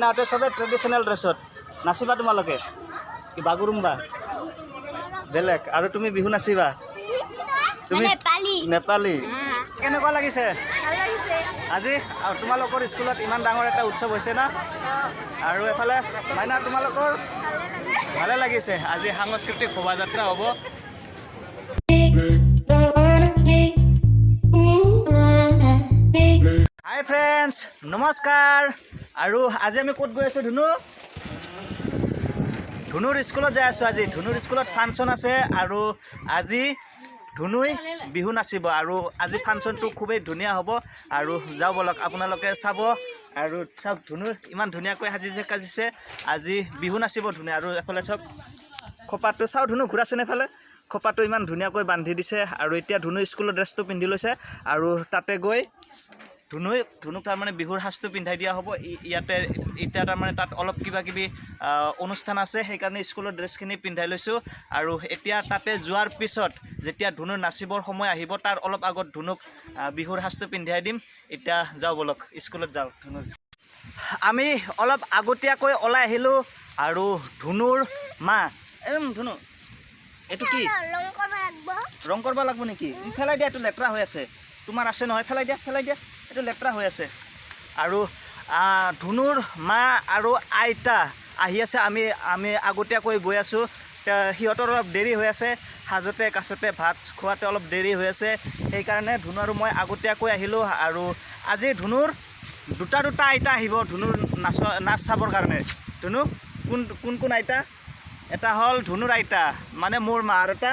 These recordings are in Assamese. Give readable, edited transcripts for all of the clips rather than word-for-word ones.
নাওতে সবে ট্ৰেডিশ্যনেল ড্ৰেছত নাচিবা তোমালোকে কি বাগুৰুম্বা বেলেগ আৰু তুমি বিহু নাচিবা তুমি নেপালী কেনেকুৱা লাগিছে আজি তোমালোকৰ স্কুলত ইমান ডাঙৰ এটা উৎসৱ হৈছে না আৰু এফালে মাইনা তোমালোকৰ ভালে লাগিছে আজি সাংস্কৃতিক শোভাযাত্ৰা হ'ব হাই ফ্ৰেণ্ডছ নমস্কাৰ আৰু আজি আমি ক'ত গৈ আছোঁ ধুনুৰ স্কুলত যাই আছোঁ আজি ধুনুৰ স্কুলত ফাংচন আছে আৰু আজি ধুনুই বিহু নাচিব আৰু আজি ফাংচনটো খুবেই ধুনীয়া হ'ব আৰু যাওঁ বলক আপোনালোকে চাব আৰু চাওক ধুনুৰ ইমান ধুনীয়াকৈ সাজিছে আজি বিহু নাচিব ধুনীয়া আৰু এফালে চাওক খোপাটো চাওঁ ধুনু ঘূৰাচোন এফালে খোপাটো ইমান ধুনীয়াকৈ বান্ধি দিছে আৰু এতিয়া ধুনু স্কুলৰ ড্ৰেছটো পিন্ধি লৈছে আৰু তাতে গৈ ধুনুক তাৰমানে বিহুৰ সাজটো পিন্ধাই দিয়া হ'ব ইয়াতে এতিয়া তাৰমানে তাত অলপ কিবা কিবি অনুষ্ঠান আছে সেইকাৰণে স্কুলৰ ড্ৰেছখিনি পিন্ধাই লৈছোঁ আৰু এতিয়া তাতে যোৱাৰ পিছত যেতিয়া ধুনুৰ নাচিবৰ সময় আহিব তাৰ অলপ আগত ধুনুক বিহুৰ সাজটো পিন্ধাই দিম এতিয়া যাওঁ বলক স্কুলত যাওঁ ধুনুৰ আমি অলপ আগতীয়াকৈ ওলাই আহিলোঁ আৰু ধুনুৰ মা ধুনু এইটো কি ৰং কৰিব লাগিব নেকি ফেলাই দিয়া এইটো লেতেৰা হৈ আছে তোমাৰ আছে নহয় ফেলাই দিয়া এইটো লেতেৰা হৈ আছে আৰু ধুনুৰ মা আৰু আইতা আহি আছে আমি আগতীয়াকৈ গৈ আছোঁ সিহঁতৰ অলপ দেৰি হৈ আছে সাজতে কাছতে ভাত খোৱাতে অলপ দেৰি হৈ আছে সেইকাৰণে ধুনু আৰু মই আগতীয়াকৈ আহিলোঁ আৰু আজি ধুনুৰ দুটা আইতা আহিব ধুনুৰ নাচ চাবৰ কাৰণে ধুনু কোন আইতা এটা হ'ল ধুনুৰ আইতা মানে মোৰ মা আৰু এটা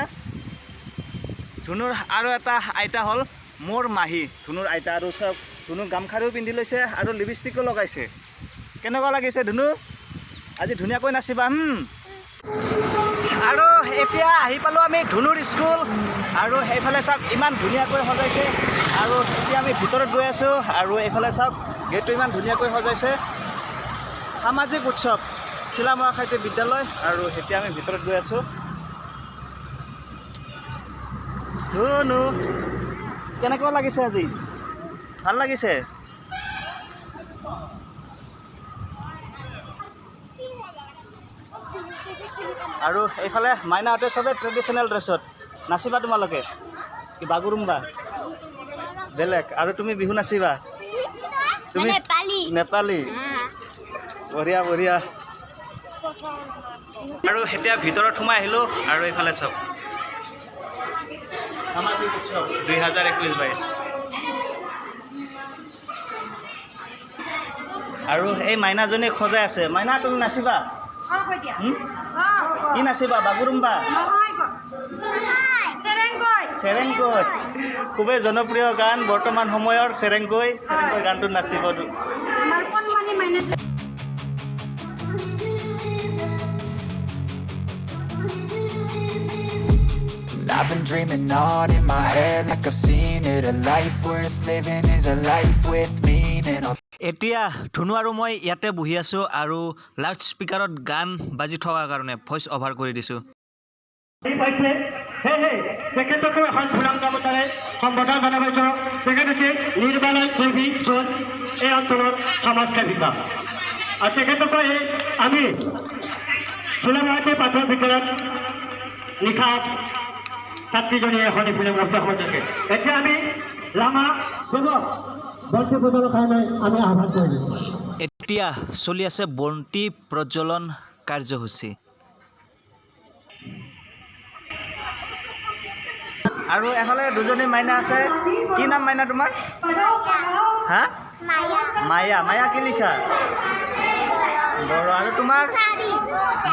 ধুনুৰ আৰু এটা আইতা হ'ল মোৰ মাহী ধুনুৰ আইতা আৰু চব ধুনু গামখাৰুও পিন্ধি লৈছে আৰু লিপষ্টিকো লগাইছে কেনেকুৱা লাগিছে ধুনু আজি ধুনীয়াকৈ নাচিবা আৰু এতিয়া আহি পালোঁ আমি ধুনুৰ স্কুল আৰু সেইফালে চাওক ইমান ধুনীয়াকৈ সজাইছে আৰু এতিয়া আমি ভিতৰত গৈ আছোঁ আৰু এইফালে চাওক গেটটো ইমান ধুনীয়াকৈ সজাইছে সামাজিক উৎসৱ চিলামৰা খাইতে বিদ্যালয় আৰু এতিয়া আমি ভিতৰত গৈ আছোঁ ধুনু কেনেকুৱা লাগিছে আজি ভাল লাগিছে আৰু এইফালে মাইনাহঁতে চবে ট্ৰেডিশ্যনেল ড্ৰেছত নাচিবা তোমালোকে কি বাগুৰুম্বা বেলেগ আৰু তুমি বিহু নাচিবা তুমি নেপালী বঢ়িয়া আৰু এতিয়া ভিতৰত সোমাই আহিলোঁ আৰু এইফালে চাওক সামাজিক উৎসৱ 2021-22 আৰু এই মাইনাজনী সজাই আছে মাইনা তুমি নাচিবা কি নাচিবা বাগুৰুম্বা চেৰেংকৈ খুবেই জনপ্ৰিয় গান বৰ্তমান সময়ৰ চেৰেংকৈ গানটো নাচিব I've been dreaming on in my head like I've seen it. A life worth living is a life with meaning. এতিয়া ধুনু আৰু মই ইয়াতে বহি আছোঁ আৰু লাউড স্পীকাৰত গান বাজি থকাৰ কাৰণে ভইচ অভাৰ কৰি দিছোঁ সম্বোধন জনাইছোঁ তেখেত হৈছে নিৰ্বালয় দেৱী জোন এই অঞ্চলৰ সমাজ সেৱিকা আৰু তেখেতকৈ আমি চোলামাহাটী প্ৰাথমিক বিদ্যালয়ত লিখা ছাত্ৰীজনীয়ে এখন ইপিনে মৰ্চা হৈ থাকে এতিয়া আমি লামা বন্তি প্ৰজ্বলনৰ কাৰণে আমি আহ্বান কৰিলোঁ এতিয়া চলি আছে বন্তি প্ৰজ্বলন কাৰ্যসূচী আৰু এফালে দুজনী মাইনা আছে কি নাম মাইনা তোমাৰ হা মায়া কি লিখা বড়ো আৰু তোমাৰ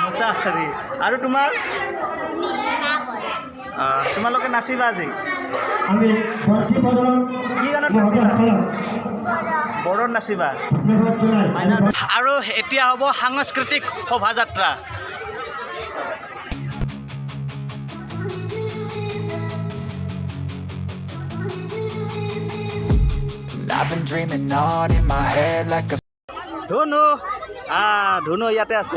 মুছাহাৰী আৰু তোমাৰ তোমালোকে নাচিবা আজি কি গানত নাচিবা বড়োত নাচিবা আৰু এতিয়া হ'ব সাংস্কৃতিক শোভাযাত্ৰা I've been dreaming on in my head like a ধুনু ইয়াতে আছে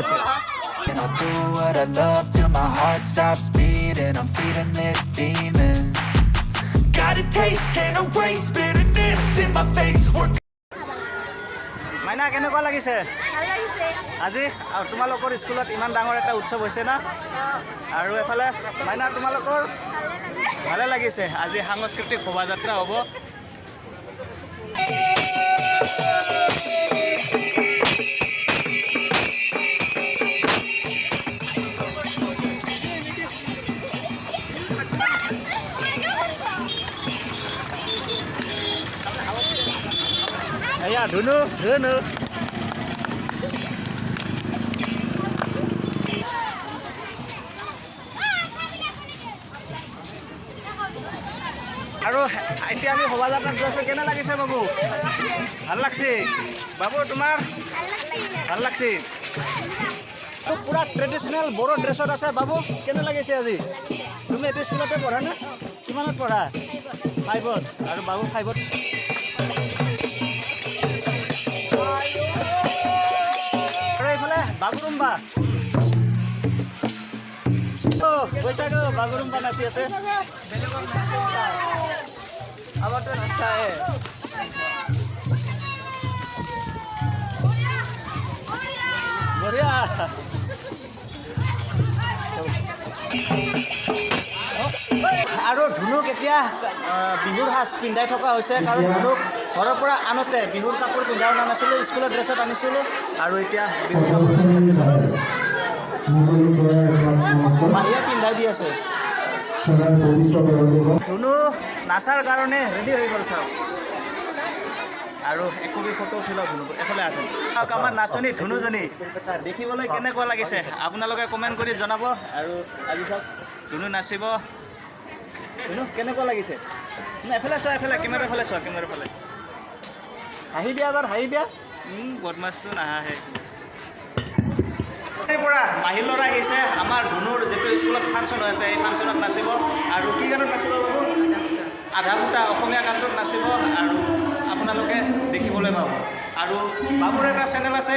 and I'll do what I love till my heart stops beating. I'm feeding this demon. Got a taste, can't erase bitterness in my face. মাইনা কেনেকুৱা লাগিছে ভাল লাগিছে আজি তোমালোকৰ স্কুলত ইমান ডাঙৰ এটা উৎসৱ হৈছে না আৰু এফালে মাইনা তোমালোকৰ ভালে লাগিছে আজি সাংস্কৃতিক শোভাযাত্ৰা হ'ব এয়া ধুনু ধুনু আৰু এতিয়া আমি শোভাযাত্ৰাত গৈছোঁ কেনে লাগিছে বাবু ভাল লাগছে বাবু তোমাৰ ভাল লাগছে পুৰা ট্ৰেডিশ্যনেল বড়ো ড্ৰেছত আছে বাবু কেনে লাগিছে আজি তুমি এইটো স্কুলতে পঢ়া না কিমানত পঢ়া 5ত আৰু বাবু 5ত আৰু এইফালে বাগুৰুম্বা পইচাটো বাগুৰুম্বা নাচি আছে আমাৰতো নাচায় বঢ়িয়া আৰু ধুনুক এতিয়া বিহুৰ সাজ পিন্ধাই থকা হৈছে কাৰণ ধুনুক ঘৰৰ পৰা আনোতে বিহুৰ কাপোৰ পিন্ধাও অনা নাছিলোঁ স্কুলৰ ড্ৰেছত আনিছিলোঁ আৰু এতিয়া বিহুৰ কাপোৰ মাহীয়ে পিন্ধাই দি আছে ধুনু নাচাৰ কাৰণে ৰেডি হৈ গ'ল চাওক আৰু একপি ফটো উঠি লওক ধুনু এফালে আহক আমাৰ নাচনী ধুনুজনী দেখিবলৈ কেনেকুৱা লাগিছে আপোনালোকে কমেণ্ট কৰি জনাব আৰু আজি চাওক ধুনু নাচিব ধুনু কেনেকুৱা লাগিছে এফালে চোৱা এফালে কেমেৰাৰ ফালে চোৱা কেমেৰাৰ ফালে হাঁহি দিয়া এবাৰ হাঁহি দিয়া বদমাছটো নাহাহে পৰা মাহী ল'ৰা আহিছে আমাৰ ধুনুৰ যিটো স্কুলত ফাংচন হৈ আছে এই ফাংচনত নাচিব আৰু কি গানত নাচিব বাবু আধা ফুটা অসমীয়া গানটোত নাচিব আৰু আপোনালোকে দেখিবলৈ পাব আৰু বাবুৰ এটা চেনেল আছে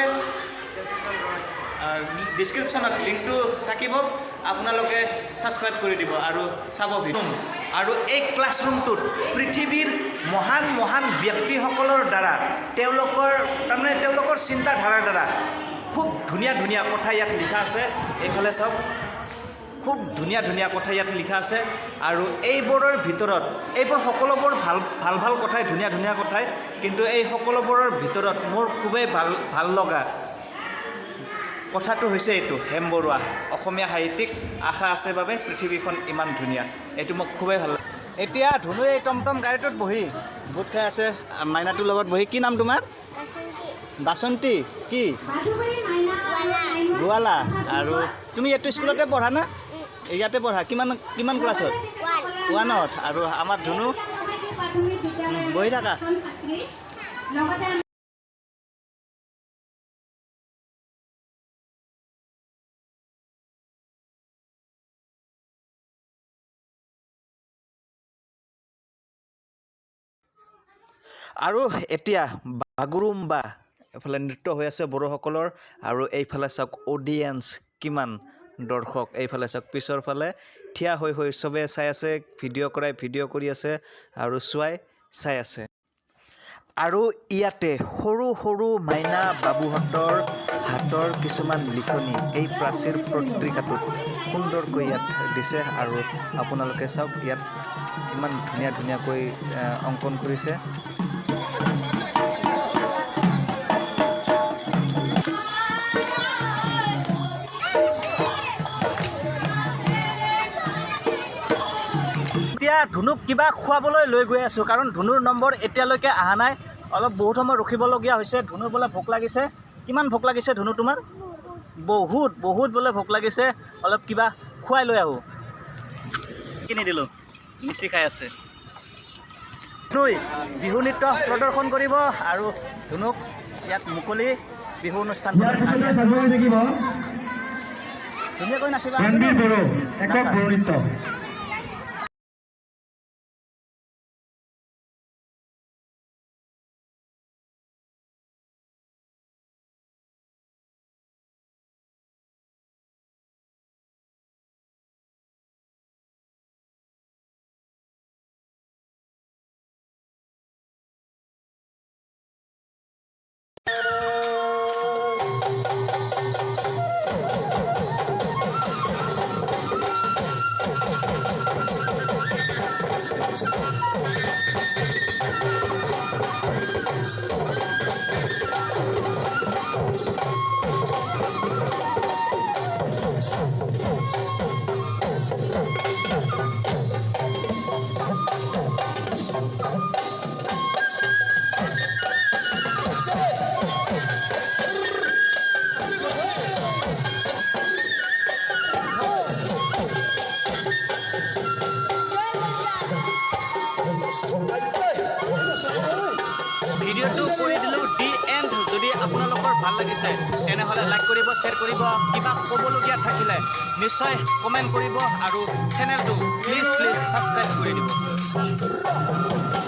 ডিছক্ৰিপশ্যনত লিংকটো থাকিব আপোনালোকে ছাবস্ক্ৰাইব কৰি দিব আৰু চাব ভিডিঅ' আৰু এই ক্লাছৰুমটোত পৃথিৱীৰ মহান মহান ব্যক্তিসকলৰ দ্বাৰা তেওঁলোকৰ চিন্তাধাৰাৰ দ্বাৰা খুব ধুনীয়া ধুনীয়া কথা ইয়াত লিখা আছে এইফালে চাওক খুব ধুনীয়া ধুনীয়া কথা ইয়াত লিখা আছে আৰু এইবোৰৰ ভিতৰত এইবোৰ সকলোবোৰ ভাল ভাল কথাই ধুনীয়া ধুনীয়া কথাই কিন্তু এই সকলোবোৰৰ ভিতৰত মোৰ খুবেই ভাল লগা কথাটো হৈছে এইটো হেম বৰুৱা অসমীয়া সাহিত্যিক আশা আছে বাবে পৃথিৱীখন ইমান ধুনীয়া এইটো মোক খুবেই ভাল লাগে এতিয়া ধুনু এই টমটম গাড়ীটোত বহি গোট খাই আছে মাইনাটোৰ লগত বহি কি নাম তোমাৰ বাসন্তী কি গোৱালা আৰু তুমি এইটো স্কুলতে পঢ়া না ইয়াতে পঢ়া কিমান ক্লাছত 1ত আৰু আমাৰ ধুনু বহি থাকা আৰু এতিয়া বাগুৰুম্বা এফালে নৃত্য হৈ আছে বড়োসকলৰ আৰু এইফালে চাওক অডিয়েন্স কিমান দৰ্শক এইফালে চাওক পিছৰ ফালে থিয়া হৈ চবে চাই আছে ভিডিঅ' কৰি আছে আৰু চাই আছে আৰু ইয়াতে সৰু সৰু মাইনা বাবুহঁতৰ হাতৰ কিছুমান লিখনি এই প্ৰাচীৰ পত্ৰিকাটোত সুন্দৰকৈ ইয়াত দিছে আৰু আপোনালোকে চাওক ইয়াত ইমান ধুনীয়া ধুনীয়াকৈ অংকন কৰিছে এতিয়া ধুনুক কিবা খুৱাবলৈ লৈ গৈ আছোঁ কাৰণ ধুনুৰ নম্বৰ এতিয়ালৈকে অহা নাই অলপ বহুত সময় ৰখিবলগীয়া হৈছে ধুনুৰ বোলে ভোক লাগিছে কিমান ভোক লাগিছে ধুনু তোমাৰ বহুত বোলে ভোক লাগিছে অলপ কিবা খুৱাই লৈ আহোঁ কিনি দিলোঁ মিচি খাই আছে ধুনুই বিহু নৃত্য প্ৰদৰ্শন কৰিব আৰু ধুনুক ইয়াত মুকলি বিহু অনুষ্ঠান ধুনীয়াকৈ নাচিবা ভিডিঅ'টো কৰি দিলোঁ দি এণ্ড যদি আপোনালোকৰ ভাল লাগিছে তেনেহ'লে লাইক কৰিব শ্বেয়াৰ কৰিব কিবা ক'বলগীয়া থাকিলে নিশ্চয় কমেণ্ট কৰিব আৰু চেনেলটো প্লিজ ছাবস্ক্ৰাইব কৰি দিব